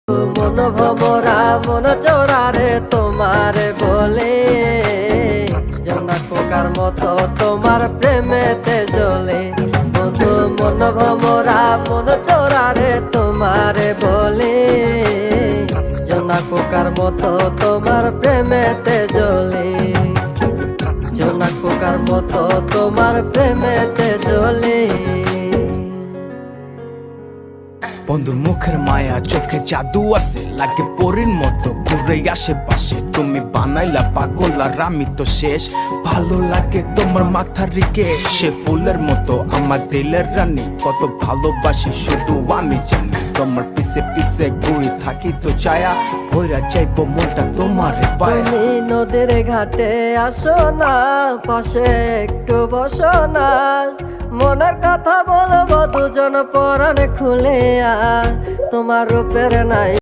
মন ভমরা মন চোরারে তোমার বলে জোনা পোকার মতো তোমার প্রেমেতে জ্বলে। বন্ধু মন ভমরা মন চোরারে তোমার বলে জোনা পোকার মতো তোমার প্রেমেতে জ্বলে। জোনা পোকার মতো তোমার প্রেমেতে জ্বলে। বন্ধুর মুখের মায়া চোখে জাদু আছে, লাগে পরীর মতো ঘুরে আশেপাশে। তুমি বানাইলা পাগল আর আমি তো শেষ। ভালো লাগে তোমার মাথার রিকে, সে ফুলের মতো আমার দিলের রানী। কত ভালোবাসি শুধু আমি জানি, তোমার পিছে পিছে ঘুরি থাকি তো ছায়া ভৈরা চাইবো মনটা তোমার পায়ে। তুমি নদীর ঘাটে আসো না, পাশে একটু বসো না, মনের কথা বলবো দুজন পরাণ খুলে। তোমার রূপের নাই